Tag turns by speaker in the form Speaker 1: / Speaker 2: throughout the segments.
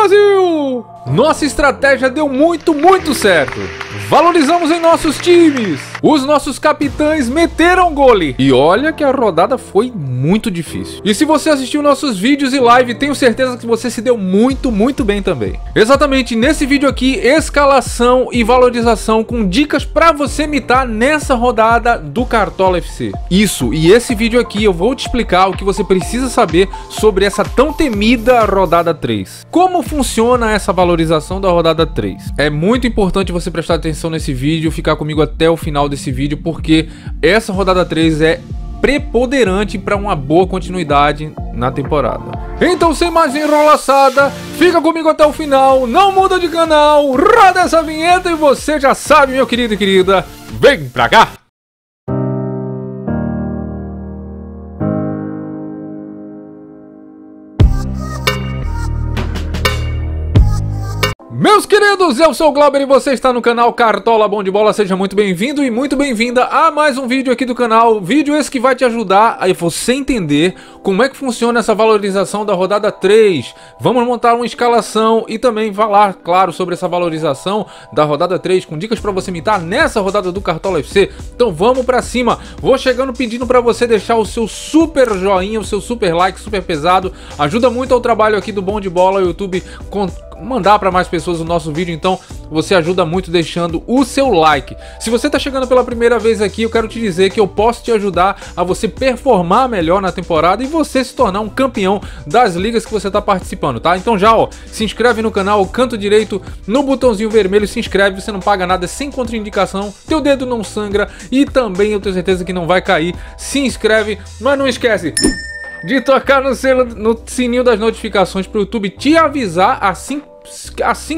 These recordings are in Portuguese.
Speaker 1: Brasil! Nossa estratégia deu muito certo. Valorizamos em nossos times. Os nossos capitães meteram gole. E olha que a rodada foi muito difícil. E se você assistiu nossos vídeos e live, tenho certeza que você se deu muito bem também. Exatamente nesse vídeo aqui, escalação e valorização com dicas pra você mitar nessa rodada do Cartola FC. Isso, e esse vídeo aqui eu vou te explicar o que você precisa saber sobre essa tão temida rodada 3. Como funciona essa valorização da rodada 3? É muito importante você prestar atenção nesse vídeo, ficar comigo até o final desse vídeo, porque essa rodada 3 é preponderante para uma boa continuidade na temporada. Então, sem mais enrolaçada, fica comigo até o final, não muda de canal, roda essa vinheta e você já sabe, meu querido e querida, vem pra cá! Meus queridos, eu sou o Glauber e você está no canal Cartola Bom de Bola. Seja muito bem-vindo e muito bem-vinda a mais um vídeo aqui do canal. Vídeo esse que vai te ajudar a você entender como é que funciona essa valorização da rodada 3. Vamos montar uma escalação e também falar, claro, sobre essa valorização da rodada 3 com dicas para você mitar nessa rodada do Cartola FC. Então vamos pra cima. Vou chegando pedindo para você deixar o seu super joinha, o seu super like, super pesado. Ajuda muito ao trabalho aqui do Bom de Bola, o YouTube mandar para mais pessoas o nosso vídeo, então você ajuda muito deixando o seu like. Se você tá chegando pela primeira vez aqui, eu quero te dizer que eu posso te ajudar a você performar melhor na temporada e você se tornar um campeão das ligas que você tá participando, tá? Então já, ó, se inscreve no canal, canto direito, no botãozinho vermelho, se inscreve, você não paga nada, sem contraindicação, teu dedo não sangra e também eu tenho certeza que não vai cair. Se inscreve, mas não esquece de tocar no sininho das notificações para o YouTube te avisar assim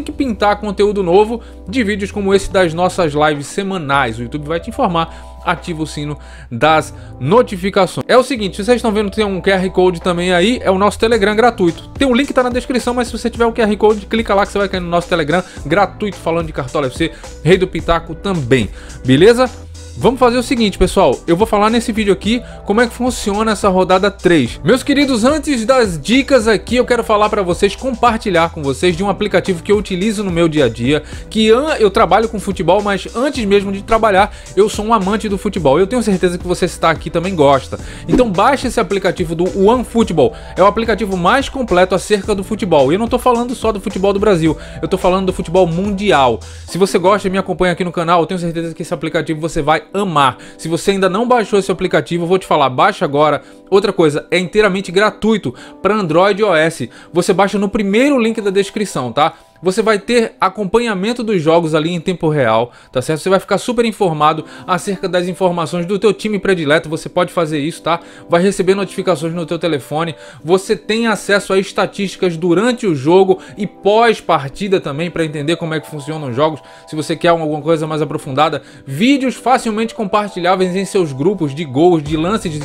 Speaker 1: que pintar conteúdo novo de vídeos como esse das nossas lives semanais. O YouTube vai te informar, ativa o sino das notificações. É o seguinte, vocês estão vendo que tem um QR Code também aí, é o nosso Telegram gratuito. Tem um link que tá na descrição, mas se você tiver o QR Code, clica lá que você vai cair no nosso Telegram gratuito, falando de Cartola FC, Rei do Pitaco também, beleza? Vamos fazer o seguinte, pessoal, eu vou falar nesse vídeo aqui como é que funciona essa rodada 3. Meus queridos, antes das dicas aqui, eu quero falar para vocês, compartilhar com vocês de um aplicativo que eu utilizo no meu dia a dia, que eu trabalho com futebol, mas antes mesmo de trabalhar, eu sou um amante do futebol. Eu tenho certeza que você está aqui também gosta. Então baixe esse aplicativo do OneFootball. É o aplicativo mais completo acerca do futebol. E eu não tô falando só do futebol do Brasil, eu tô falando do futebol mundial. Se você gosta e me acompanha aqui no canal, eu tenho certeza que esse aplicativo você vai amar. Se você ainda não baixou esse aplicativo, eu vou te falar, baixa agora. Outra coisa, é inteiramente gratuito para Android e iOS. Você baixa no primeiro link da descrição, tá? Você vai ter acompanhamento dos jogos ali em tempo real, tá certo? Você vai ficar super informado acerca das informações do teu time predileto, você pode fazer isso, tá? Vai receber notificações no teu telefone, você tem acesso a estatísticas durante o jogo e pós-partida também, para entender como é que funcionam os jogos, se você quer alguma coisa mais aprofundada. Vídeos facilmente compartilháveis em seus grupos de gols, de lances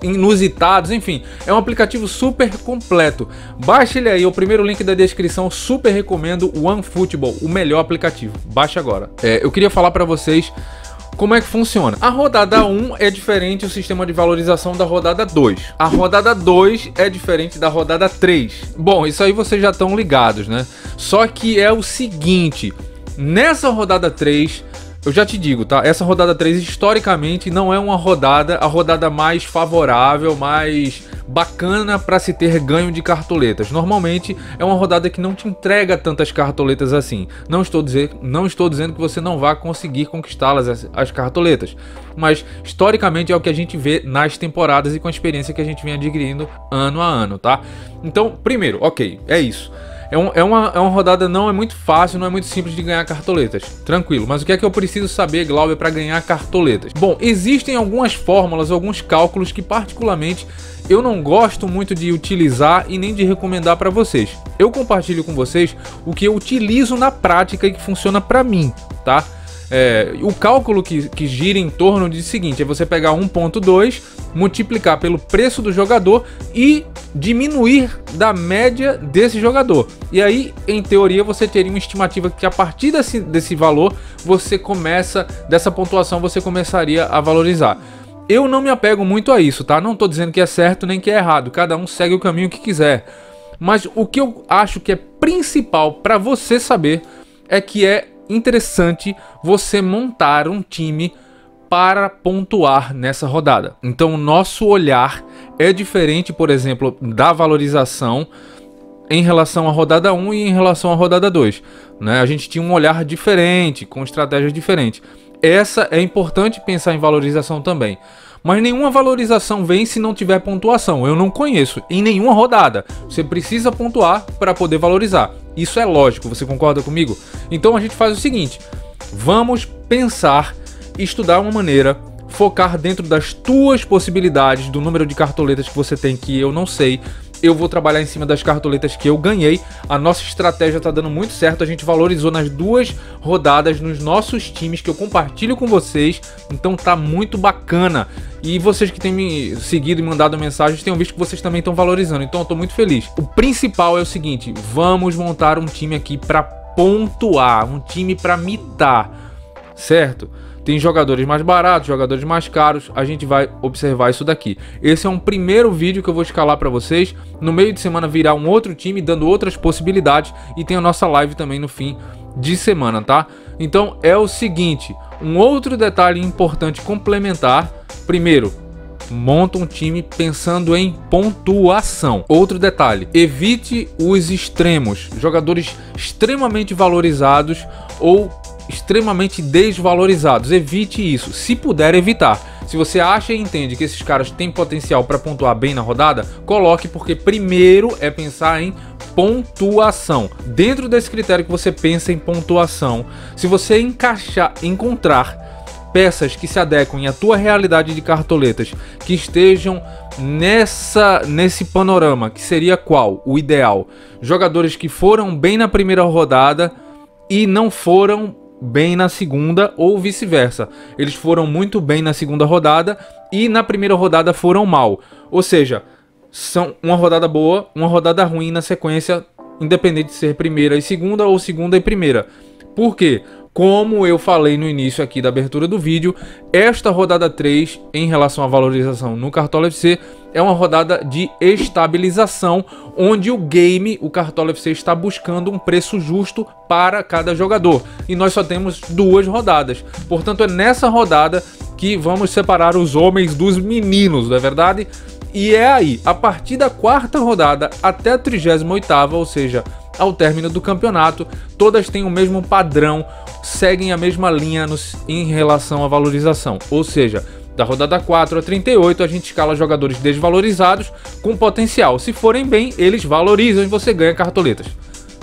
Speaker 1: inusitados, enfim, é um aplicativo super completo. Baixe ele aí, o primeiro link da descrição, super recomendo o OneFootball, o melhor aplicativo. Baixe agora. Eu queria falar para vocês como é que funciona. A rodada 1 é diferente o sistema de valorização da rodada 2. A rodada 2 é diferente da rodada 3. Bom, isso aí vocês já estão ligados, né? Só que é o seguinte, nessa rodada 3, eu já te digo, tá? Essa rodada 3 historicamente não é uma rodada, a rodada mais favorável, mais bacana para se ter ganho de cartoletas. Normalmente é uma rodada que não te entrega tantas cartoletas assim. Não estou dizendo que você não vai conseguir conquistá-las, as cartoletas, mas historicamente é o que a gente vê nas temporadas e com a experiência que a gente vem adquirindo ano a ano, tá? Então, primeiro, ok, é isso. É uma rodada, não é muito fácil, não é muito simples de ganhar cartoletas, tranquilo. Mas o que é que eu preciso saber, Glauber, para ganhar cartoletas? Bom, existem algumas fórmulas, alguns cálculos que particularmente eu não gosto muito de utilizar e nem de recomendar para vocês. Eu compartilho com vocês o que eu utilizo na prática e que funciona para mim, tá? O cálculo que gira em torno de seguinte, é você pegar 1.2, multiplicar pelo preço do jogador e diminuir da média desse jogador. E aí, em teoria, você teria uma estimativa que a partir desse valor, dessa pontuação, você começaria a valorizar. Eu não me apego muito a isso, tá? Não tô dizendo que é certo nem que é errado, cada um segue o caminho que quiser. Mas o que eu acho que é principal para você saber é que é interessante você montar um time para pontuar nessa rodada. Então o nosso olhar é diferente, por exemplo, da valorização em relação à rodada 1 e em relação à rodada 2, né? A gente tinha um olhar diferente, com estratégias diferentes. Essa é importante pensar em valorização também. Mas nenhuma valorização vem se não tiver pontuação. Eu não conheço em nenhuma rodada. Você precisa pontuar para poder valorizar. Isso é lógico, você concorda comigo? Então a gente faz o seguinte: vamos pensar, estudar uma maneira, focar dentro das tuas possibilidades, do número de cartoletas que você tem, que eu não sei. Eu vou trabalhar em cima das cartoletas que eu ganhei. A nossa estratégia tá dando muito certo. A gente valorizou nas 2 rodadas nos nossos times que eu compartilho com vocês. Então tá muito bacana. E vocês que têm me seguido e mandado mensagens, tenham visto que vocês também estão valorizando. Então eu tô muito feliz. O principal é o seguinte: vamos montar um time aqui para pontuar, um time para mitar, certo? Tem jogadores mais baratos, jogadores mais caros, a gente vai observar isso daqui. Esse é um primeiro vídeo que eu vou escalar para vocês. No meio de semana virá um outro time dando outras possibilidades e tem a nossa live também no fim de semana, tá? Então é o seguinte, um outro detalhe importante complementar. Primeiro, monta um time pensando em pontuação. Outro detalhe, evite os extremos, jogadores extremamente valorizados ou extremamente desvalorizados. Evite isso, se puder evitar. Se você acha e entende que esses caras têm potencial para pontuar bem na rodada, coloque, porque primeiro é pensar em pontuação. Dentro desse critério que você pensa em pontuação, se você encontrar peças que se adequem à tua realidade de cartoletas, que estejam nesse panorama, que seria qual? O ideal. Jogadores que foram bem na primeira rodada e não foram bem na segunda, ou vice-versa. Eles foram muito bem na segunda rodada e na primeira rodada foram mal. Ou seja, são uma rodada boa, uma rodada ruim na sequência, independente de ser primeira e segunda ou segunda e primeira. Por quê? Como eu falei no início aqui da abertura do vídeo, esta rodada 3, em relação à valorização no Cartola FC, é uma rodada de estabilização, onde o game, o Cartola FC, está buscando um preço justo para cada jogador. E nós só temos 2 rodadas. Portanto, é nessa rodada que vamos separar os homens dos meninos, não é verdade? E é aí, a partir da 4ª rodada até a 38ª, ou seja, ao término do campeonato, todas têm o mesmo padrão, seguem a mesma linha em relação à valorização. Ou seja, da rodada 4 a 38 a gente escala jogadores desvalorizados com potencial. Se forem bem, eles valorizam e você ganha cartoletas.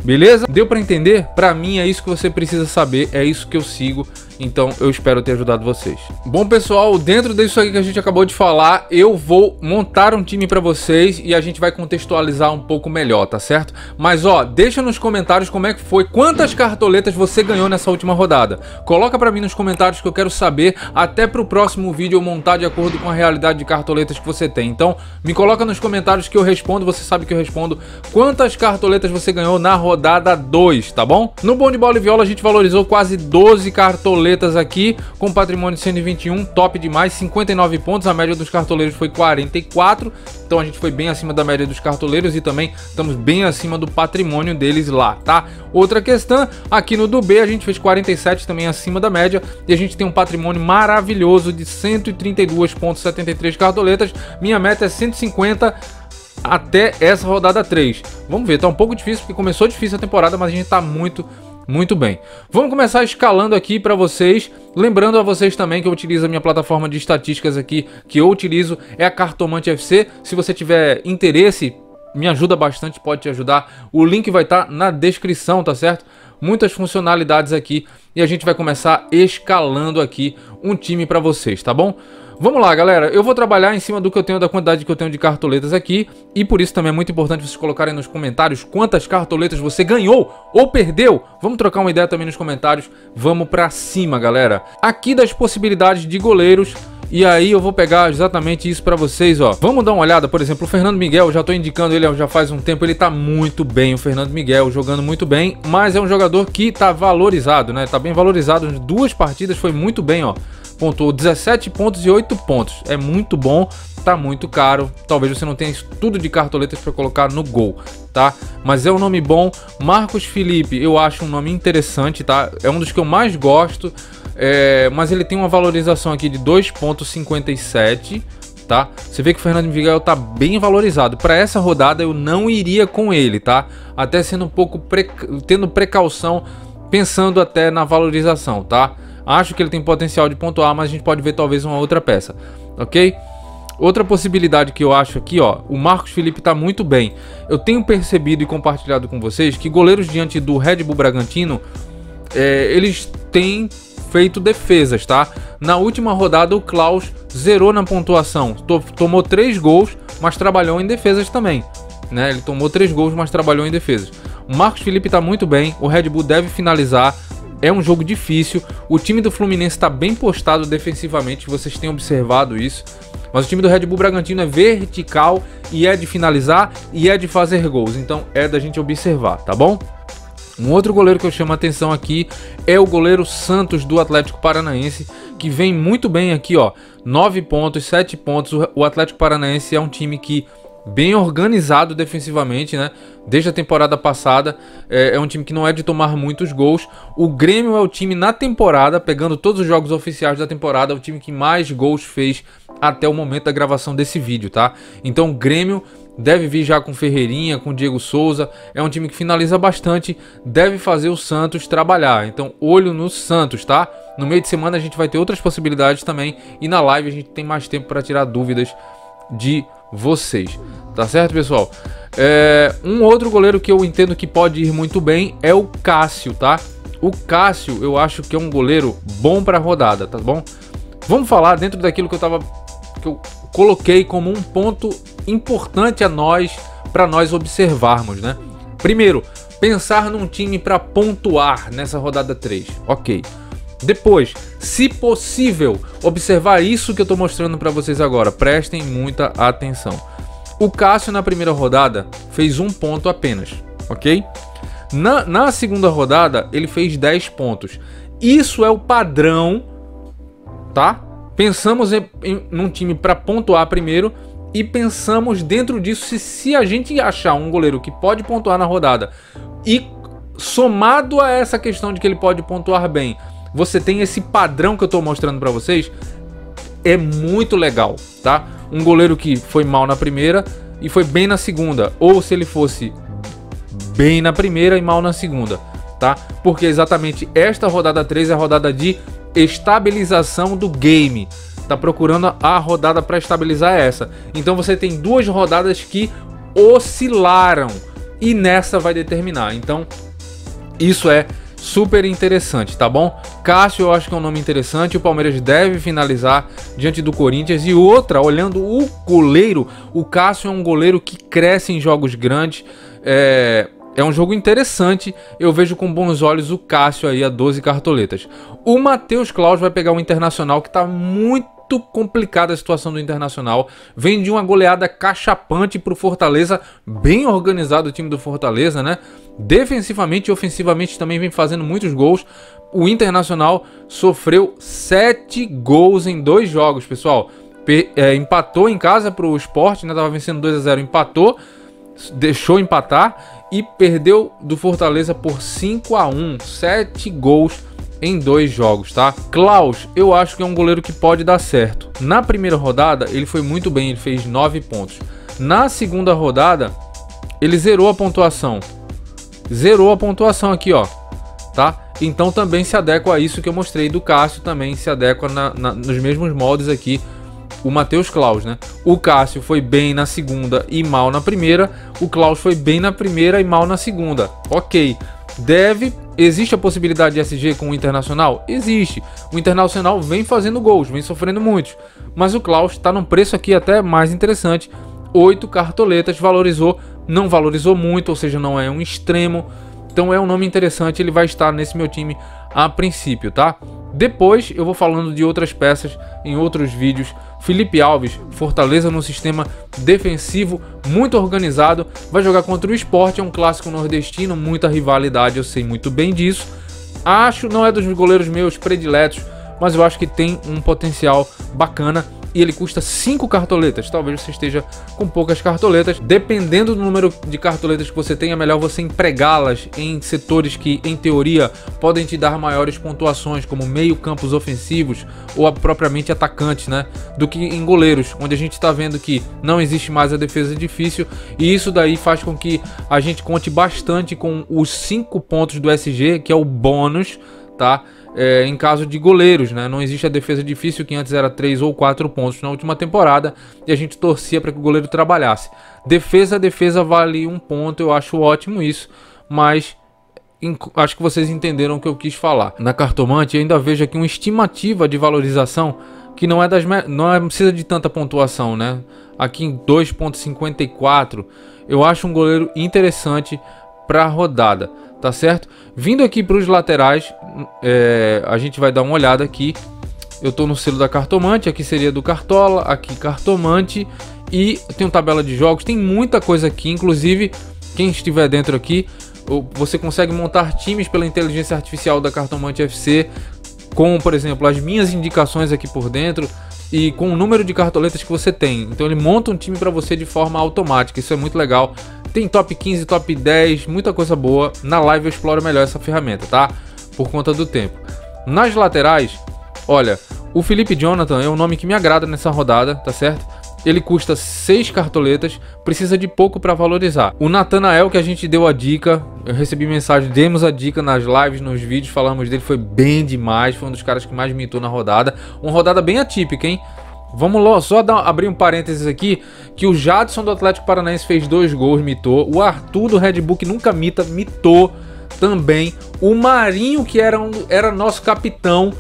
Speaker 1: Beleza? Deu pra entender? Pra mim é isso que você precisa saber, é isso que eu sigo, então eu espero ter ajudado vocês. Bom, pessoal, dentro disso aqui que a gente acabou de falar, eu vou montar um time pra vocês e a gente vai contextualizar um pouco melhor, tá certo? Mas ó, deixa nos comentários como é que foi, quantas cartoletas você ganhou nessa última rodada. Coloca pra mim nos comentários que eu quero saber, até pro próximo vídeo eu montar de acordo com a realidade de cartoletas que você tem. Então, me coloca nos comentários que eu respondo, você sabe que eu respondo quantas cartoletas você ganhou na rodada 2, tá bom? No Bom de Bola e Viola a gente valorizou quase 12 cartoletas aqui, com patrimônio de 121, top demais, 59 pontos, a média dos cartoleiros foi 44, então a gente foi bem acima da média dos cartoleiros e também estamos bem acima do patrimônio deles lá, tá? Outra questão, aqui no do B a gente fez 47, também acima da média, e a gente tem um patrimônio maravilhoso de 132,73 cartoletas, minha meta é 150 até essa rodada 3. Vamos ver, tá um pouco difícil porque começou difícil a temporada, mas a gente tá muito bem. Vamos começar escalando aqui para vocês. Lembrando a vocês também que eu utilizo a minha plataforma de estatísticas aqui, que eu utilizo, é a Cartomante FC. Se você tiver interesse, me ajuda bastante, pode te ajudar. O link vai estar na descrição, tá certo? Muitas funcionalidades aqui e a gente vai começar escalando aqui um time para vocês, tá bom? Vamos lá, galera, eu vou trabalhar em cima do que eu tenho, da quantidade que eu tenho de cartoletas aqui, e por isso também é muito importante vocês colocarem nos comentários quantas cartoletas você ganhou ou perdeu. Vamos trocar uma ideia também nos comentários, vamos pra cima, galera. Aqui das possibilidades de goleiros, e aí eu vou pegar exatamente isso pra vocês, ó. Vamos dar uma olhada, por exemplo, o Fernando Miguel, eu já tô indicando ele já faz um tempo, ele tá muito bem, o Fernando Miguel, jogando muito bem, mas é um jogador que tá valorizado, né, tá bem valorizado, 2 partidas foi muito bem, ó. pontuou 17 pontos e 8 pontos. É muito bom, tá muito caro. Talvez você não tenha estudo de cartoletas para colocar no gol, tá? Mas é um nome bom. Marcos Felipe, eu acho um nome interessante, tá? É um dos que eu mais gosto, mas ele tem uma valorização aqui de 2,57, tá? Você vê que o Fernando Miguel tá bem valorizado. Para essa rodada eu não iria com ele, tá? Até sendo um pouco tendo precaução, pensando até na valorização, tá? Acho que ele tem potencial de pontuar, mas a gente pode ver talvez uma outra peça, ok? Outra possibilidade que eu acho aqui, ó, o Marcos Felipe tá muito bem. Eu tenho percebido e compartilhado com vocês que goleiros diante do Red Bull Bragantino, eles têm feito defesas, tá? Na última rodada o Klaus zerou na pontuação, tomou 3 gols, mas trabalhou em defesas também, né? Ele tomou 3 gols, mas trabalhou em defesas. O Marcos Felipe tá muito bem, o Red Bull deve finalizar. É um jogo difícil, o time do Fluminense está bem postado defensivamente, vocês têm observado isso. Mas o time do Red Bull Bragantino é vertical e é de finalizar e é de fazer gols, então é da gente observar, tá bom? Um outro goleiro que eu chamo a atenção aqui é o goleiro Santos do Atlético Paranaense, que vem muito bem aqui, ó, 9 pontos, 7 pontos. O Atlético Paranaense é um time que bem organizado defensivamente, né? Desde a temporada passada, é um time que não é de tomar muitos gols. O Grêmio é o time na temporada, pegando todos os jogos oficiais da temporada, o time que mais gols fez até o momento da gravação desse vídeo, tá? Então o Grêmio deve vir já com Ferreirinha, com Diego Souza, é um time que finaliza bastante, deve fazer o Santos trabalhar. Então olho no Santos, tá? No meio de semana a gente vai ter outras possibilidades também, e na live a gente tem mais tempo para tirar dúvidas de vocês, tá certo, pessoal? Um outro goleiro que eu entendo que pode ir muito bem é o Cássio, tá? O Cássio eu acho que é um goleiro bom para rodada, tá bom? Vamos falar dentro daquilo que eu coloquei como um ponto importante para nós observarmos, né? Primeiro, pensar num time para pontuar nessa rodada 3, ok. Depois, se possível, observar isso que eu estou mostrando para vocês agora. Prestem muita atenção. O Cássio na primeira rodada fez 1 ponto apenas, ok? Na segunda rodada ele fez 10 pontos. Isso é o padrão, tá? Pensamos num time para pontuar primeiro e pensamos dentro disso se a gente achar um goleiro que pode pontuar na rodada e somado a essa questão de que ele pode pontuar bem, você tem esse padrão que eu estou mostrando para vocês, é muito legal, tá? Um goleiro que foi mal na primeira e foi bem na segunda, ou se ele fosse bem na primeira e mal na segunda, tá? Porque exatamente esta rodada 3 é a rodada de estabilização do game. Tá procurando a rodada para estabilizar essa. Então você tem 2 rodadas que oscilaram e nessa vai determinar. Então isso é super interessante, tá bom? Cássio eu acho que é um nome interessante. O Palmeiras deve finalizar diante do Corinthians. E outra, olhando o goleiro, o Cássio é um goleiro que cresce em jogos grandes. É um jogo interessante, eu vejo com bons olhos o Cássio aí a 12 cartoletas. O Matheus Klaus vai pegar o Internacional, que está muito complicada a situação do Internacional. Vem de uma goleada cachapante para o Fortaleza, bem organizado o time do Fortaleza, né? Defensivamente e ofensivamente também vem fazendo muitos gols. O Internacional sofreu 7 gols em 2 jogos, pessoal. Empatou em casa para o Sport, né? Tava vencendo 2-0, empatou, deixou empatar e perdeu do Fortaleza por 5-1, 7 gols em 2 jogos, tá? Klaus, eu acho que é um goleiro que pode dar certo. Na primeira rodada ele foi muito bem, ele fez 9 pontos. Na segunda rodada ele zerou a pontuação. Zerou a pontuação aqui, ó, tá? Então também se adequa a isso que eu mostrei do Cássio, também se adequa nos mesmos moldes aqui. O Matheus Klaus, né? O Cássio foi bem na segunda e mal na primeira. O Klaus foi bem na primeira e mal na segunda. Ok. Existe a possibilidade de SG com o Internacional? Existe. O Internacional vem fazendo gols, vem sofrendo muitos. Mas o Klaus está num preço aqui até mais interessante. 8 cartoletas, valorizou. Não valorizou muito, ou seja, não é um extremo. Então é um nome interessante, ele vai estar nesse meu time a princípio, tá? Depois eu vou falando de outras peças em outros vídeos. Felipe Alves, Fortaleza no sistema defensivo muito organizado, vai jogar contra o Sport, é um clássico nordestino, muita rivalidade, eu sei muito bem disso. Acho, não é dos goleiros meus prediletos, mas eu acho que tem um potencial bacana. E ele custa 5 cartoletas. Talvez você esteja com poucas cartoletas. Dependendo do número de cartoletas que você tem, é melhor você empregá-las em setores que, em teoria, podem te dar maiores pontuações, como meio campos ofensivos ou propriamente atacantes, né? Do que em goleiros, onde a gente está vendo que não existe mais a defesa difícil. E isso daí faz com que a gente conte bastante com os 5 pontos do SG, que é o bônus, tá? Em caso de goleiros, né? Não existe a defesa difícil, que antes era 3 ou 4 pontos na última temporada, e a gente torcia para que o goleiro trabalhasse. Defesa vale 1 ponto, eu acho ótimo isso, mas acho que vocês entenderam o que eu quis falar. Na cartomante, eu ainda vejo aqui uma estimativa de valorização que não precisa de tanta pontuação, né? Aqui em 2.54, eu acho um goleiro interessante para a rodada, tá certo? Vindo aqui para os laterais, a gente vai dar uma olhada aqui. Eu tô no selo da Cartomante, aqui seria do Cartola, aqui Cartomante, e tem uma tabela de jogos, tem muita coisa aqui, inclusive quem estiver dentro aqui, você consegue montar times pela inteligência artificial da Cartomante FC, com, por exemplo, as minhas indicações aqui por dentro e com o número de cartoletas que você tem. Então ele monta um time para você de forma automática, isso é muito legal. Tem top 15, top 10, muita coisa boa. Na live eu exploro melhor essa ferramenta, tá? Por conta do tempo. Nas laterais, olha, o Felipe Jonathan é um nome que me agrada nessa rodada, tá certo? Ele custa 6 cartoletas, precisa de pouco para valorizar. O Nathanael, que a gente deu a dica, eu recebi mensagem, demos a dica nas lives, nos vídeos, falamos dele, foi bem demais, foi um dos caras que mais me mitou na rodada. Uma rodada bem atípica, hein? Vamos lá, só abrir um parênteses aqui, que o Jadson do Atlético Paranaense fez 2 gols, mitou. O Arthur do Red Bull, que nunca mitou também. O Marinho, que era nosso capitão,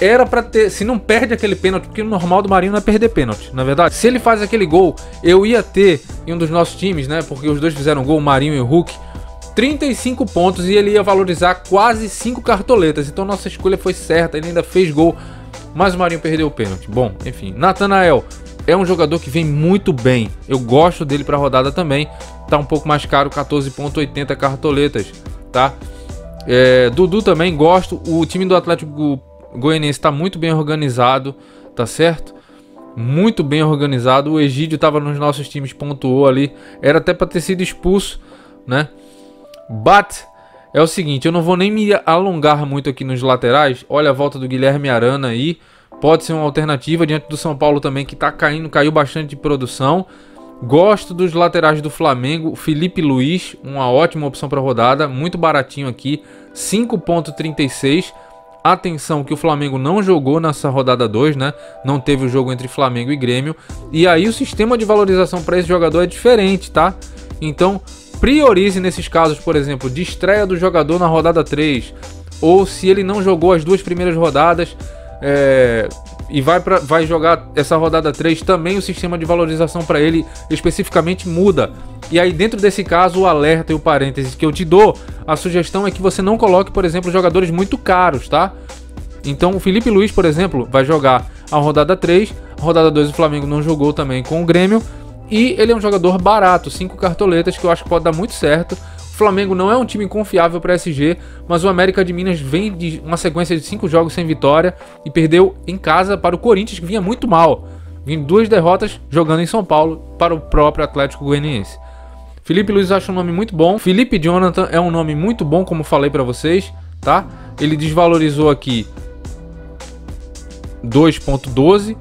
Speaker 1: era pra ter, se não perde aquele pênalti, porque o normal do Marinho não é perder pênalti, na verdade. Se ele faz aquele gol, eu ia ter em um dos nossos times, né, porque os dois fizeram gol, o Marinho e o Hulk, 35 pontos e ele ia valorizar quase 5 cartoletas. Então nossa escolha foi certa, ele ainda fez gol, mas o Marinho perdeu o pênalti. Bom, enfim, Nathanael é um jogador que vem muito bem. Eu gosto dele para a rodada também. Tá um pouco mais caro, 14,80 cartoletas, tá? Dudu também gosto. O time do Atlético Goianiense está muito bem organizado, tá certo? Muito bem organizado. O Egídio estava nos nossos times, pontuou ali. Era até para ter sido expulso, né? But é o seguinte, eu não vou nem me alongar muito aqui nos laterais. Olha a volta do Guilherme Arana aí. Pode ser uma alternativa diante do São Paulo também, que tá caiu bastante de produção. Gosto dos laterais do Flamengo. Felipe Luiz, uma ótima opção para rodada. Muito baratinho aqui, 5,36. Atenção que o Flamengo não jogou nessa rodada 2, né? Não teve o jogo entre Flamengo e Grêmio. E aí o sistema de valorização para esse jogador é diferente, tá? Então priorize nesses casos, por exemplo, de estreia do jogador na rodada 3, ou se ele não jogou as 2 primeiras rodadas e vai jogar essa rodada 3, também o sistema de valorização para ele especificamente muda. E aí dentro desse caso o alerta e o parênteses que eu te dou, a sugestão é que você não coloque, por exemplo, jogadores muito caros, tá? Então o Felipe Luiz, por exemplo, vai jogar a rodada 3, a rodada 2 o Flamengo não jogou também com o Grêmio. E ele é um jogador barato, 5 cartoletas, que eu acho que pode dar muito certo. O Flamengo não é um time confiável para SG, mas o América de Minas vem de uma sequência de 5 jogos sem vitória e perdeu em casa para o Corinthians, que vinha muito mal. Vinha 2 derrotas jogando em São Paulo para o próprio Atlético Goianiense. Felipe Luiz acho um nome muito bom. Felipe Jonathan é um nome muito bom, como falei para vocês, tá? Ele desvalorizou aqui 2,12.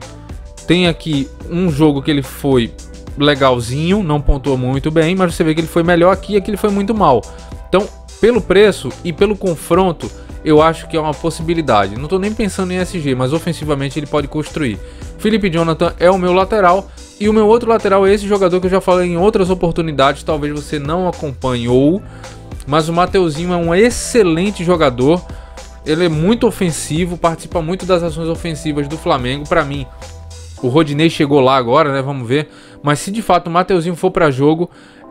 Speaker 1: Tem aqui um jogo que ele foi legalzinho, não pontuou muito bem, mas você vê que ele foi melhor aqui e aqui ele foi muito mal. Então, pelo preço e pelo confronto, eu acho que é uma possibilidade. Não estou nem pensando em SG, mas ofensivamente ele pode construir. Felipe Jonathan é o meu lateral, e o meu outro lateral é esse jogador que eu já falei em outras oportunidades, talvez você não acompanhou, mas o Mateuzinho é um excelente jogador. Ele é muito ofensivo, participa muito das ações ofensivas do Flamengo. Para mim, o Rodinei chegou lá agora, né? Vamos ver. Mas se de fato o Mateuzinho for para jogo,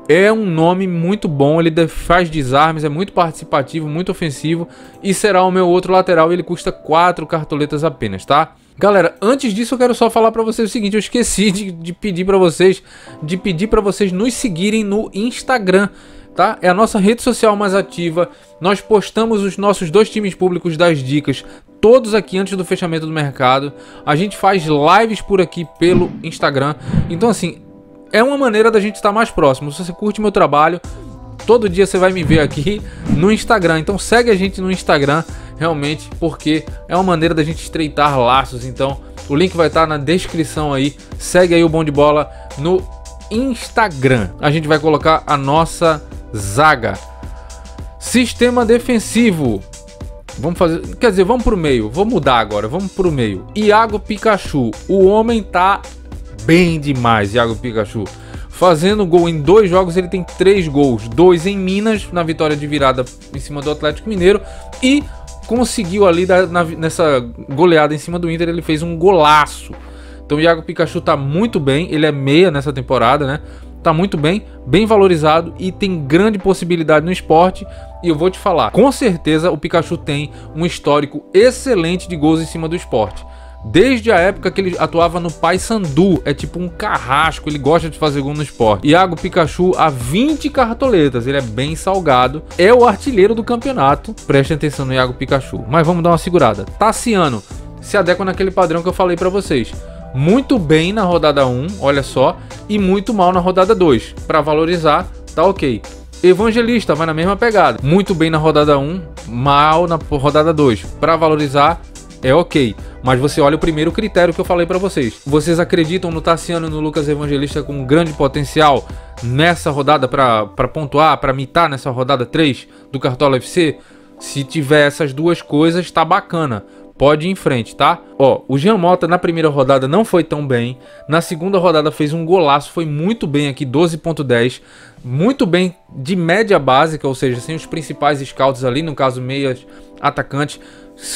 Speaker 1: é um nome muito bom. Ele faz desarmes, é muito participativo, muito ofensivo. E será o meu outro lateral. Ele custa 4 cartoletas apenas, tá? Galera, antes disso eu quero só falar para vocês o seguinte. Eu esqueci de pedir para vocês nos seguirem no Instagram. tá? É a nossa rede social mais ativa. Nós postamos os nossos 2 times públicos das dicas, todos aqui antes do fechamento do mercado. A gente faz lives por aqui pelo Instagram. Então assim, é uma maneira da gente estar mais próximo. Se você curte meu trabalho, todo dia você vai me ver aqui no Instagram. Então segue a gente no Instagram, realmente, porque é uma maneira da gente estreitar laços. Então o link vai estar na descrição aí. Segue aí o Bom de Bola no Instagram. A gente vai colocar a nossa zaga. Sistema defensivo. Vamos fazer, quer dizer, vamos pro meio. Vou mudar agora, vamos pro meio. Iago Pikachu. O homem tá bem demais, Iago Pikachu. Fazendo gol em 2 jogos, ele tem 3 gols. 2 em Minas, na vitória de virada em cima do Atlético Mineiro. E conseguiu ali, nessa goleada em cima do Inter, ele fez um golaço. Então o Iago Pikachu tá muito bem. Ele é meia nessa temporada, né? Tá muito bem, bem valorizado e tem grande possibilidade no esporte. E eu vou te falar, com certeza o Pikachu tem um histórico excelente de gols em cima do esporte. Desde a época que ele atuava no Paysandu, é tipo um carrasco, ele gosta de fazer gol no esporte. Iago Pikachu a 20 cartoletas, ele é bem salgado, é o artilheiro do campeonato. Preste atenção no Iago Pikachu, mas vamos dar uma segurada. Tassiano se adequa naquele padrão que eu falei pra vocês. Muito bem na rodada 1, olha só, e muito mal na rodada 2. Para valorizar, tá ok. Evangelista vai na mesma pegada. Muito bem na rodada 1, mal na rodada 2. Para valorizar, é ok. Mas você olha o primeiro critério que eu falei para vocês. Vocês acreditam no Tassiano e no Lucas Evangelista com grande potencial nessa rodada para pontuar, para mitar nessa rodada 3 do Cartola FC? Se tiver essas duas coisas, tá bacana. Pode ir em frente, tá? Ó, o Jean Mota na primeira rodada não foi tão bem. Na segunda rodada fez um golaço, foi muito bem aqui, 12.10. Muito bem de média básica, ou seja, sem os principais scouts ali, no caso meias, atacantes.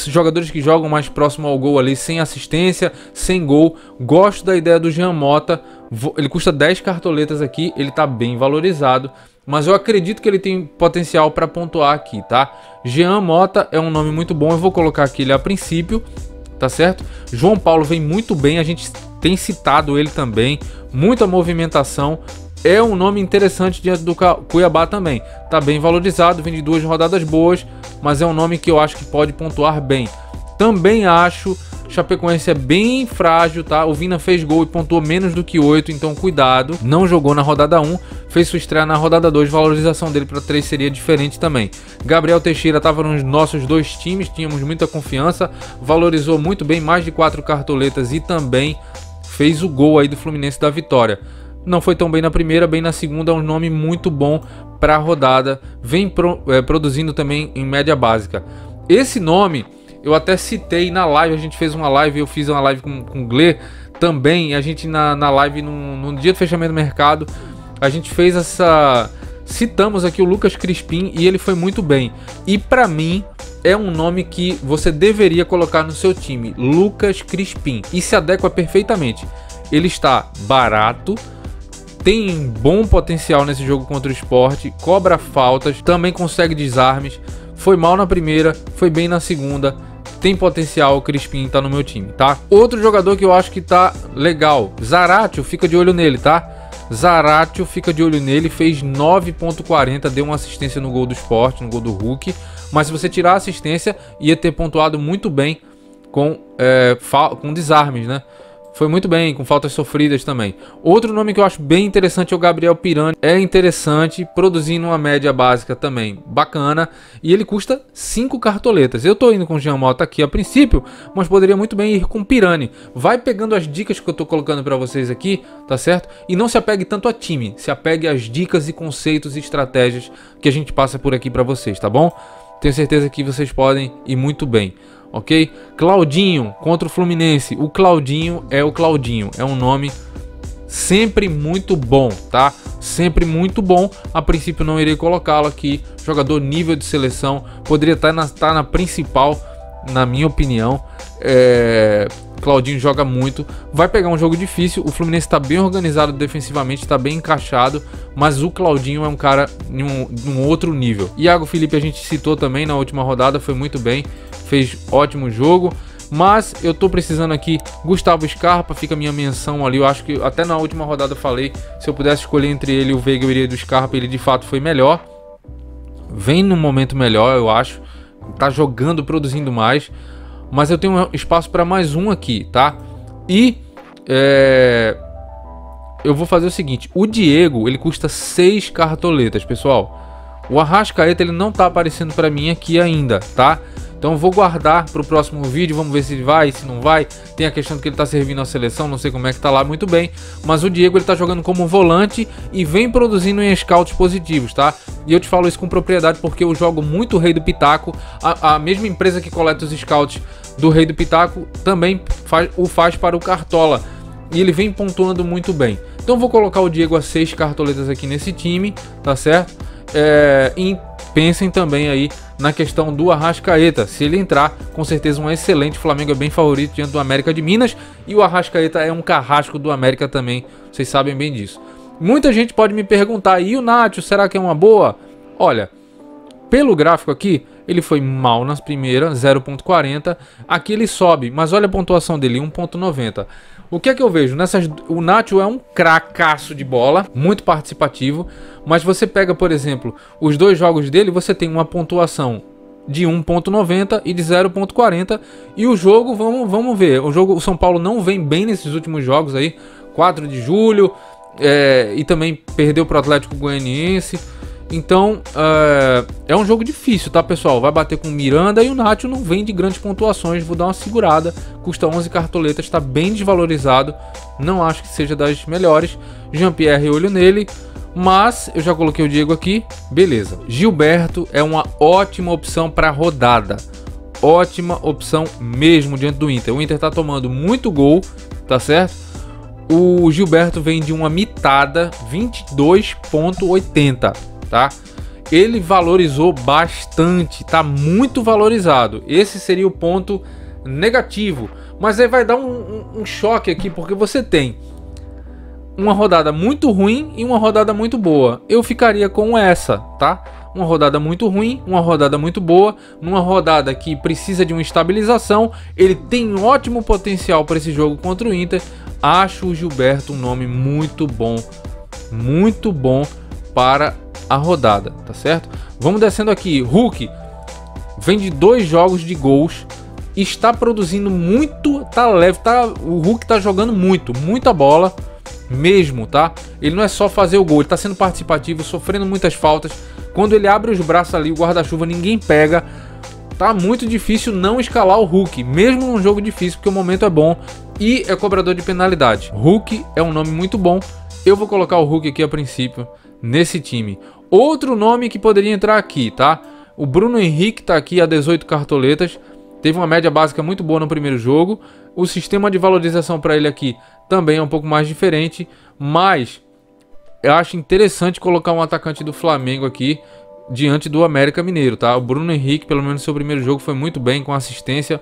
Speaker 1: Jogadores que jogam mais próximo ao gol ali, sem assistência, sem gol. Gosto da ideia do Jean Mota. Ele custa 10 cartoletas aqui, ele tá bem valorizado. Mas eu acredito que ele tem potencial para pontuar aqui, tá? Jean Mota é um nome muito bom, eu vou colocar aqui ele a princípio, tá certo? João Paulo vem muito bem, a gente tem citado ele também, muita movimentação, é um nome interessante diante do Cuiabá também. Tá bem valorizado, vem de 2 rodadas boas, mas é um nome que eu acho que pode pontuar bem. Também acho Chapecoense é bem frágil, tá? O Vina fez gol e pontuou menos do que 8, então cuidado. Não jogou na rodada 1, fez sua estreia na rodada 2, valorização dele para 3 seria diferente também. Gabriel Teixeira estava nos nossos 2 times, tínhamos muita confiança, valorizou muito bem, mais de 4 cartoletas e também fez o gol aí do Fluminense da vitória. Não foi tão bem na primeira, bem na segunda, é um nome muito bom para a rodada, vem produzindo também em média básica. Esse nome eu até citei na live, a gente fez uma live, eu fiz uma live com o Glê também, a gente na live no dia do fechamento do mercado, a gente fez essa... Citamos aqui o Lucas Crispim e ele foi muito bem. E para mim é um nome que você deveria colocar no seu time, Lucas Crispim, e se adequa perfeitamente. Ele está barato, tem bom potencial nesse jogo contra o Sport, cobra faltas, também consegue desarmes, foi mal na primeira, foi bem na segunda. Tem potencial, o Crispim tá no meu time, tá? Outro jogador que eu acho que tá legal, Zaratio, fica de olho nele, tá? Zaratio, fica de olho nele, fez 9.40, deu uma assistência no gol do Sport, no gol do Hulk. Mas se você tirar a assistência, ia ter pontuado muito bem com desarmes, né? Foi muito bem, com faltas sofridas também. Outro nome que eu acho bem interessante é o Gabriel Pirani. É interessante, produzindo uma média básica também bacana. E ele custa 5 cartoletas. Eu tô indo com o Jean Mota aqui a princípio, mas poderia muito bem ir com o Pirani. Vai pegando as dicas que eu tô colocando para vocês aqui, tá certo? E não se apegue tanto a time, se apegue às dicas e conceitos e estratégias que a gente passa por aqui para vocês, tá bom? Tenho certeza que vocês podem ir muito bem. Ok? Claudinho contra o Fluminense. O Claudinho é o Claudinho. É um nome sempre muito bom, tá? Sempre muito bom. A princípio não irei colocá-lo aqui. Jogador nível de seleção. Poderia estar na principal, na minha opinião. Claudinho joga muito. Vai pegar um jogo difícil. O Fluminense está bem organizado defensivamente. Está bem encaixado. Mas o Claudinho é um cara num outro nível. Iago Felipe a gente citou também na última rodada. Foi muito bem. Fez ótimo jogo, mas eu tô precisando aqui. Gustavo Scarpa, fica a minha menção ali. Eu acho que até na última rodada eu falei, se eu pudesse escolher entre ele e o Veiga, eu iria do Scarpa. Ele de fato foi melhor, vem num momento melhor, eu acho. Tá jogando, produzindo mais. Mas eu tenho espaço para mais um aqui, tá? E eu vou fazer o seguinte. O Diego, ele custa 6 cartoletas, pessoal. O Arrascaeta, ele não tá aparecendo para mim aqui ainda, tá? Então eu vou guardar para o próximo vídeo, vamos ver se vai, se não vai. Tem a questão de que ele tá servindo a seleção, não sei como é que tá lá muito bem. Mas o Diego, ele tá jogando como volante e vem produzindo em scouts positivos, tá? E eu te falo isso com propriedade porque eu jogo muito Rei do Pitaco. A mesma empresa que coleta os scouts do Rei do Pitaco também faz para o Cartola. E ele vem pontuando muito bem. Então eu vou colocar o Diego a 6 cartoletas aqui nesse time, tá certo? E pensem também aí na questão do Arrascaeta. Se ele entrar, com certeza um excelente. O Flamengo é bem favorito diante do América de Minas. E o Arrascaeta é um carrasco do América também. Vocês sabem bem disso. Muita gente pode me perguntar, e o Nacho, será que é uma boa? Olha, pelo gráfico aqui, ele foi mal nas primeiras, 0.40. Aqui ele sobe, mas olha a pontuação dele, 1.90. O que é que eu vejo? O Nacho é um cracaço de bola, muito participativo. Mas você pega, por exemplo, os dois jogos dele, você tem uma pontuação de 1.90 e de 0.40. E o jogo, vamos ver. O São Paulo não vem bem nesses últimos jogos aí. 4 de julho. E também perdeu para o Atlético Goianiense. Então, é um jogo difícil, tá, pessoal? Vai bater com o Miranda e o Nacho não vem de grandes pontuações. Vou dar uma segurada. Custa 11 cartoletas, está bem desvalorizado. Não acho que seja das melhores. Jean-Pierre, olho nele. Mas eu já coloquei o Diego aqui. Beleza. Gilberto é uma ótima opção para rodada. Ótima opção mesmo diante do Inter. O Inter tá tomando muito gol, tá certo? O Gilberto vem de uma mitada 22.80, tá? Ele valorizou bastante, tá muito valorizado. Esse seria o ponto negativo. Mas aí vai dar um choque aqui, porque você tem uma rodada muito ruim e uma rodada muito boa. Eu ficaria com essa, tá? Uma rodada muito ruim, uma rodada muito boa. Numa rodada que precisa de uma estabilização. Ele tem ótimo potencial para esse jogo contra o Inter. Acho o Gilberto um nome muito bom para a rodada, tá certo? Vamos descendo aqui. Hulk vem de 2 jogos de gols. Está produzindo muito, tá leve, o Hulk tá jogando muita bola mesmo, tá? Ele não é só fazer o gol, ele tá sendo participativo, sofrendo muitas faltas. Quando ele abre os braços ali, o guarda-chuva, ninguém pega. Tá muito difícil não escalar o Hulk, mesmo num jogo difícil, porque o momento é bom e é cobrador de penalidade. Hulk é um nome muito bom. Eu vou colocar o Hulk aqui a princípio nesse time. Outro nome que poderia entrar aqui, tá? O Bruno Henrique tá aqui a 18 cartoletas. Teve uma média básica muito boa no primeiro jogo. O sistema de valorização para ele aqui também é um pouco mais diferente. Mas eu acho interessante colocar um atacante do Flamengo aqui diante do América Mineiro, tá? O Bruno Henrique, pelo menos no seu primeiro jogo, foi muito bem com assistência.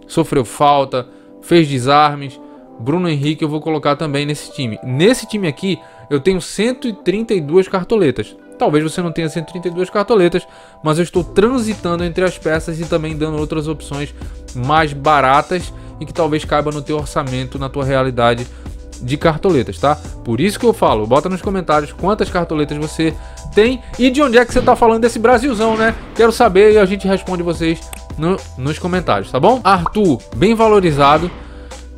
Speaker 1: Sofreu falta, fez desarmes. Bruno Henrique eu vou colocar também nesse time. Nesse time aqui eu tenho 132 cartoletas. Talvez você não tenha 132 cartoletas, mas eu estou transitando entre as peças e também dando outras opções mais baratas e que talvez caiba no teu orçamento, na tua realidade de cartoletas, tá? Por isso que eu falo, bota nos comentários quantas cartoletas você tem e de onde é que você tá falando desse Brasilzão, né? Quero saber e a gente responde vocês nos comentários, tá bom? Arthur, bem valorizado.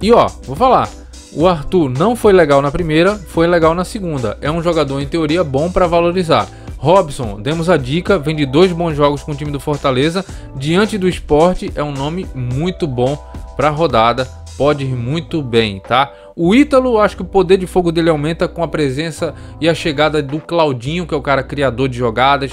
Speaker 1: E ó, vou falar, o Arthur não foi legal na primeira, foi legal na segunda. É um jogador, em teoria, bom para valorizar. Robson, demos a dica, vem de 2 bons jogos com o time do Fortaleza. Diante do Sport, é um nome muito bom para rodada. Pode ir muito bem, tá? O Ítalo, acho que o poder de fogo dele aumenta com a presença e a chegada do Claudinho, que é o cara criador de jogadas.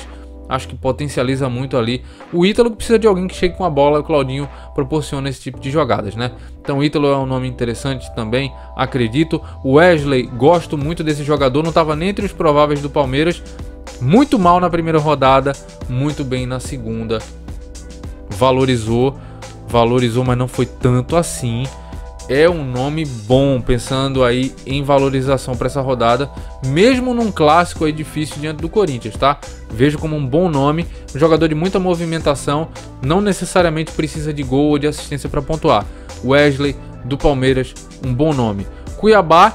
Speaker 1: Acho que potencializa muito ali. O Ítalo precisa de alguém que chegue com a bola. O Claudinho proporciona esse tipo de jogadas, né? Então o Ítalo é um nome interessante também, acredito. O Wesley, gosto muito desse jogador. Não estava nem entre os prováveis do Palmeiras. Muito mal na primeira rodada, muito bem na segunda. Valorizou, mas não foi tanto assim. É um nome bom, pensando aí em valorização para essa rodada, mesmo num clássico aí difícil diante do Corinthians, tá? Vejo como um bom nome, um jogador de muita movimentação, não necessariamente precisa de gol ou de assistência para pontuar. Wesley, do Palmeiras, um bom nome. Cuiabá,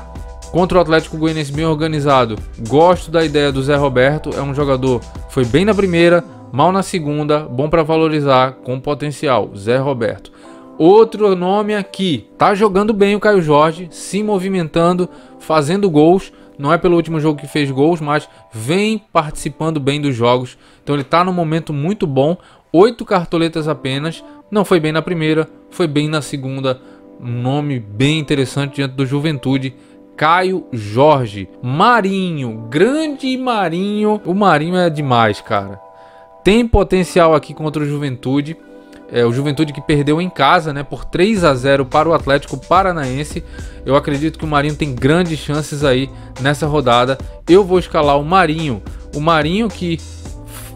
Speaker 1: contra o Atlético Goianiense, bem organizado. Gosto da ideia do Zé Roberto, é um jogador, foi bem na primeira, mal na segunda, bom para valorizar, com potencial, Zé Roberto. Outro nome aqui, tá jogando bem o Caio Jorge, se movimentando, fazendo gols. Não é pelo último jogo que fez gols, mas vem participando bem dos jogos. Então ele tá num momento muito bom. 8 cartoletas apenas. Não foi bem na primeira, foi bem na segunda. Um nome bem interessante diante do Juventude. Caio Jorge. Marinho, grande Marinho. O Marinho é demais, cara. Tem potencial aqui contra o Juventude. O Juventude que perdeu em casa, né, por 3-0 para o Atlético Paranaense. Eu acredito que o Marinho tem grandes chances aí nessa rodada. Eu vou escalar o Marinho. O Marinho que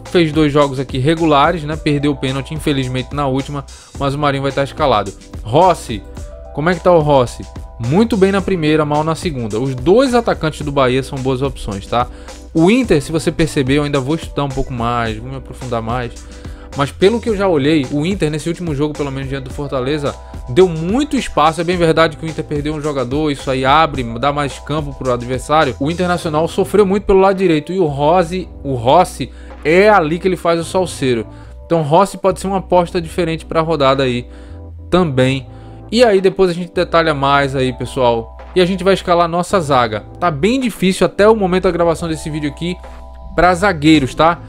Speaker 1: fez 2 jogos aqui regulares, né, perdeu o pênalti infelizmente na última, mas o Marinho vai estar escalado. Rossi, como é que tá o Rossi? Muito bem na primeira, mal na segunda. Os 2 atacantes do Bahia são boas opções, tá? O Inter, se você perceber, eu ainda vou estudar um pouco mais, vou me aprofundar mais. Mas pelo que eu já olhei, o Inter nesse último jogo, pelo menos diante do Fortaleza, deu muito espaço. É bem verdade que o Inter perdeu um jogador, isso aí abre, dá mais campo para o adversário. O Internacional sofreu muito pelo lado direito e o Rossi é ali que ele faz o salseiro. Então o Rossi pode ser uma aposta diferente para a rodada aí também. E aí depois a gente detalha mais aí, pessoal. E a gente vai escalar a nossa zaga. Tá bem difícil até o momento da gravação desse vídeo aqui para zagueiros, tá?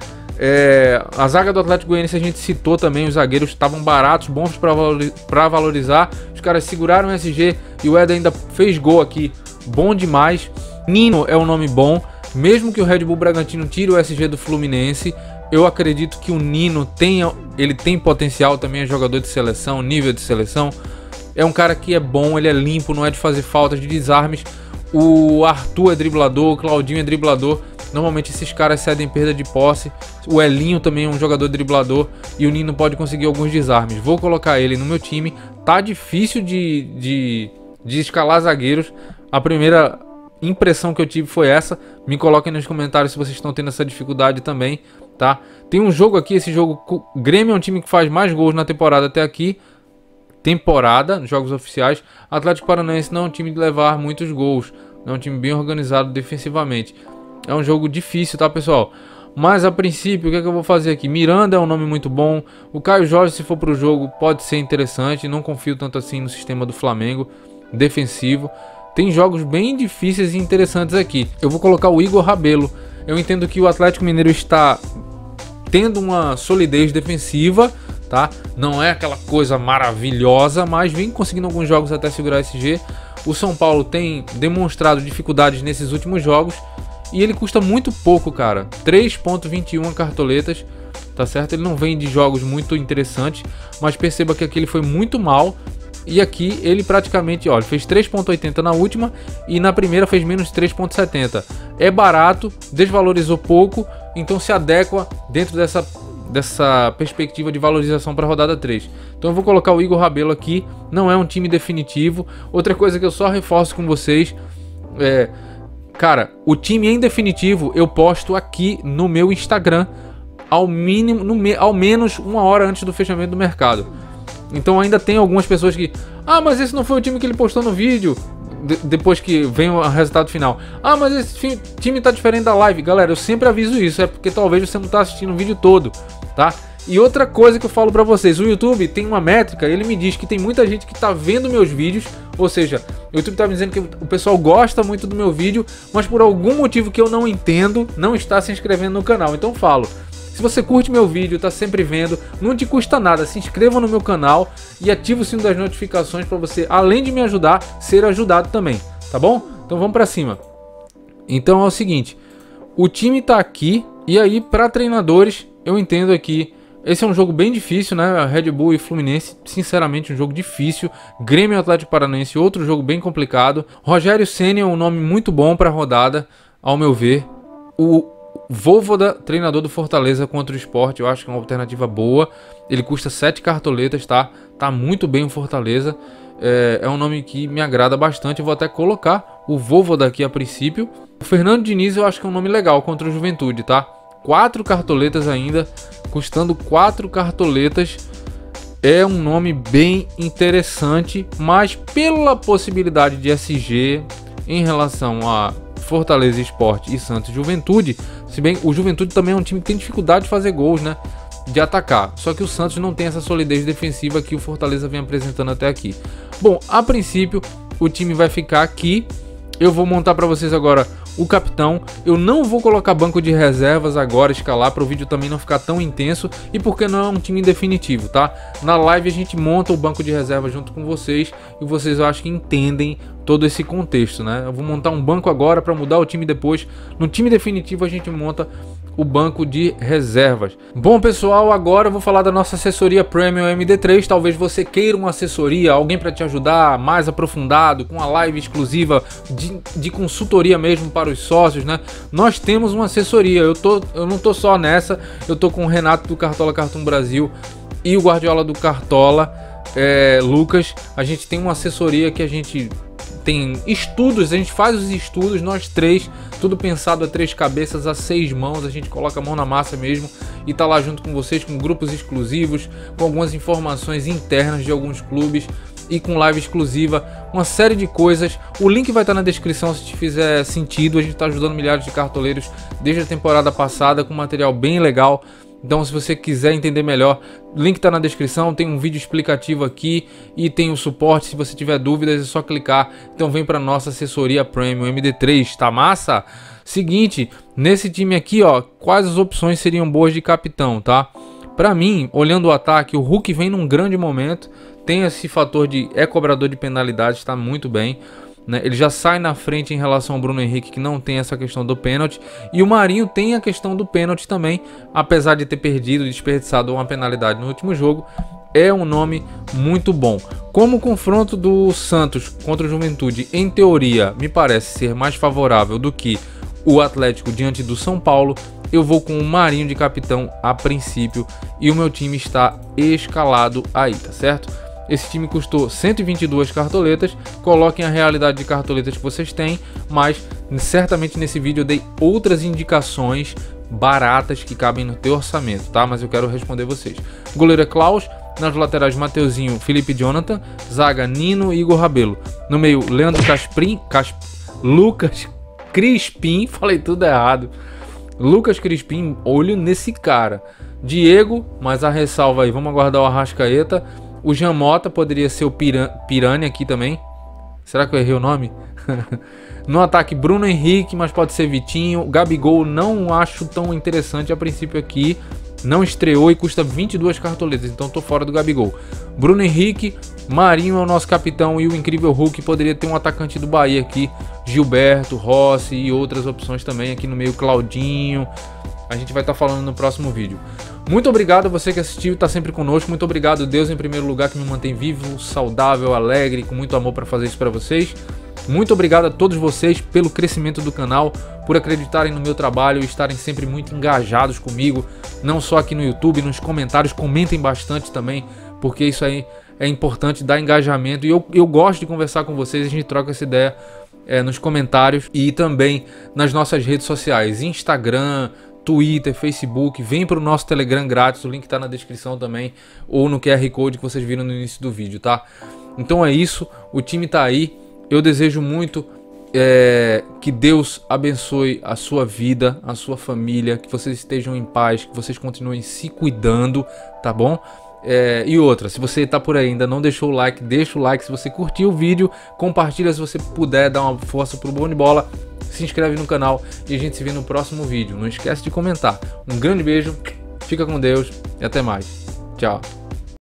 Speaker 1: A zaga do Atlético Goianiense a gente citou também, os zagueiros estavam baratos, bons para valorizar. Os caras seguraram o SG e o Éder ainda fez gol aqui, bom demais. Nino é um nome bom, mesmo que o Red Bull Bragantino tire o SG do Fluminense. Eu acredito que o Nino tem potencial, também é jogador de seleção, nível de seleção. É um cara que é bom, ele é limpo, não é de fazer faltas, de desarmes. O Arthur é driblador, o Claudinho é driblador. Normalmente esses caras cedem perda de posse. O Elinho também é um jogador driblador. E o Nino pode conseguir alguns desarmes. Vou colocar ele no meu time. Tá difícil de escalar zagueiros. A primeira impressão que eu tive foi essa. Me coloquem nos comentários se vocês estão tendo essa dificuldade também, tá? Tem um jogo aqui, esse jogo... O Grêmio é um time que faz mais gols na temporada até aqui. Jogos oficiais. Atlético Paranaense não é um time de levar muitos gols. Não é um time bem organizado defensivamente. É um jogo difícil, tá, pessoal? Mas a princípio, o que é que eu vou fazer aqui? Miranda é um nome muito bom. O Caio Jorge, se for pro jogo, pode ser interessante. Não confio tanto assim no sistema do Flamengo defensivo. Tem jogos bem difíceis e interessantes aqui. Eu vou colocar o Igor Rabelo. Eu entendo que o Atlético Mineiro está tendo uma solidez defensiva, tá? Não é aquela coisa maravilhosa, mas vem conseguindo alguns jogos até segurar SG. O São Paulo tem demonstrado dificuldades nesses últimos jogos. E ele custa muito pouco, cara. 3,21 cartoletas, tá certo? Ele não vem de jogos muito interessantes, mas perceba que aqui ele foi muito mal. E aqui ele praticamente, ó, ele fez 3,80 na última e na primeira fez menos 3,70. É barato, desvalorizou pouco, então se adequa dentro dessa perspectiva de valorização para a rodada 3. Então eu vou colocar o Igor Rabelo aqui. Não é um time definitivo. Outra coisa que eu só reforço com vocês é... Cara, o time em definitivo eu posto aqui no meu Instagram ao menos 1 hora antes do fechamento do mercado. Então ainda tem algumas pessoas que... Ah, mas esse não foi o time que ele postou no vídeo. Depois que vem o resultado final. Ah, mas esse time tá diferente da live. Galera, eu sempre aviso isso. É porque talvez você não tá assistindo o vídeo todo, tá? E outra coisa que eu falo pra vocês, o YouTube tem uma métrica, ele me diz que tem muita gente que tá vendo meus vídeos, ou seja, o YouTube tá me dizendo que o pessoal gosta muito do meu vídeo, mas por algum motivo que eu não entendo, não está se inscrevendo no canal. Então falo, se você curte meu vídeo, tá sempre vendo, não te custa nada, se inscreva no meu canal e ative o sino das notificações para você, além de me ajudar, ser ajudado também, tá bom? Então vamos pra cima. Então é o seguinte, o time tá aqui, e aí para treinadores, eu entendo aqui. Esse é um jogo bem difícil, né? Red Bull e Fluminense, sinceramente, um jogo difícil. Grêmio e Atlético Paranaense, outro jogo bem complicado. Rogério Ceni é um nome muito bom para a rodada, ao meu ver. O Vojvoda, treinador do Fortaleza contra o Sport, eu acho que é uma alternativa boa. Ele custa 7 cartoletas, tá? Tá muito bem o Fortaleza. É um nome que me agrada bastante. Eu vou até colocar o Vojvoda aqui a princípio. O Fernando Diniz eu acho que é um nome legal contra o Juventude, tá? 4 cartoletas ainda, custando 4 cartoletas. É um nome bem interessante, mas pela possibilidade de SG em relação a Fortaleza Sport e Santos Juventude, se bem o Juventude também é um time que tem dificuldade de fazer gols, né, de atacar, só que o Santos não tem essa solidez defensiva que o Fortaleza vem apresentando até aqui. Bom, a princípio o time vai ficar aqui. Eu vou montar para vocês agora o capitão. Eu não vou colocar banco de reservas agora, escalar, para o vídeo também não ficar tão intenso e porque não é um time definitivo, tá? Na live a gente monta o banco de reserva junto com vocês e vocês, eu acho que entendem todo esse contexto, né? Eu vou montar um banco agora para mudar o time depois. No time definitivo a gente monta o banco de reservas. Bom, pessoal, agora eu vou falar da nossa assessoria Premium MD3. Talvez você queira uma assessoria, alguém para te ajudar mais aprofundado, com uma live exclusiva de consultoria mesmo para os sócios, né? Nós temos uma assessoria. Eu não tô só nessa, eu tô com o Renato do Cartola Cartoon Brasil e o Guardiola do Cartola, Lucas. A gente tem uma assessoria que a gente tem estudos, a gente faz os estudos, nós três, tudo pensado a 3 cabeças, a 6 mãos, a gente coloca a mão na massa mesmo e tá lá junto com vocês, com grupos exclusivos, com algumas informações internas de alguns clubes e com live exclusiva, uma série de coisas. O link vai estar na descrição se te fizer sentido. A gente tá ajudando milhares de cartoleiros desde a temporada passada com material bem legal. Então, se você quiser entender melhor, o link está na descrição, tem um vídeo explicativo aqui e tem o suporte. Se você tiver dúvidas, é só clicar. Então vem para nossa assessoria Premium MD3, tá massa? Seguinte, nesse time aqui, ó, quais as opções seriam boas de capitão, tá? Para mim, olhando o ataque, o Hulk vem num grande momento, tem esse fator de cobrador de penalidades, está muito bem, né? Ele já sai na frente em relação ao Bruno Henrique, que não tem essa questão do pênalti, e o Marinho tem a questão do pênalti também, apesar de ter perdido, desperdiçado uma penalidade no último jogo. É um nome muito bom. Como o confronto do Santos contra o Juventude, em teoria, me parece ser mais favorável do que o Atlético diante do São Paulo, eu vou com o Marinho de capitão a princípio e o meu time está escalado aí, tá certo? Esse time custou 122 cartoletas. Coloquem a realidade de cartoletas que vocês têm, mas certamente nesse vídeo eu dei outras indicações baratas que cabem no teu orçamento, tá? Mas eu quero responder vocês. Goleiro é Klaus, nas laterais Mateuzinho, Felipe Jonathan, zaga Nino e Igor Rabelo. No meio, Leandro Lucas Crispim, falei tudo errado. Lucas Crispim, olho nesse cara. Diego, mas a ressalva aí, vamos aguardar o Arrascaeta. O Jean Mota poderia ser o Piranha aqui também. Será que eu errei o nome? No ataque, Bruno Henrique, mas pode ser Vitinho. Gabigol não acho tão interessante a princípio aqui. Não estreou e custa 22 cartoletas, então tô fora do Gabigol. Bruno Henrique, Marinho é o nosso capitão e o incrível Hulk. Poderia ter um atacante do Bahia aqui, Gilberto, Rossi e outras opções também. Aqui no meio, Claudinho. A gente vai estar falando no próximo vídeo. Muito obrigado a você que assistiu e está sempre conosco. Muito obrigado, Deus, em primeiro lugar, que me mantém vivo, saudável, alegre, com muito amor para fazer isso para vocês. Muito obrigado a todos vocês pelo crescimento do canal, por acreditarem no meu trabalho e estarem sempre muito engajados comigo, não só aqui no YouTube, nos comentários. Comentem bastante também, porque isso aí é importante, dar engajamento. E eu gosto de conversar com vocês, a gente troca essa ideia nos comentários e também nas nossas redes sociais, Instagram, Twitter, Facebook. Vem para o nosso Telegram grátis, o link está na descrição também, ou no QR Code que vocês viram no início do vídeo, tá? Então é isso, o time tá aí. Eu desejo muito que Deus abençoe a sua vida, a sua família, que vocês estejam em paz, que vocês continuem se cuidando, tá bom? E outra, se você tá por aí ainda não deixou o like, deixa o like. Se você curtiu o vídeo, compartilha se você puder, dar uma força pro Bom de Bola. Se inscreve no canal e a gente se vê no próximo vídeo. Não esquece de comentar. Um grande beijo, fica com Deus e até mais. Tchau.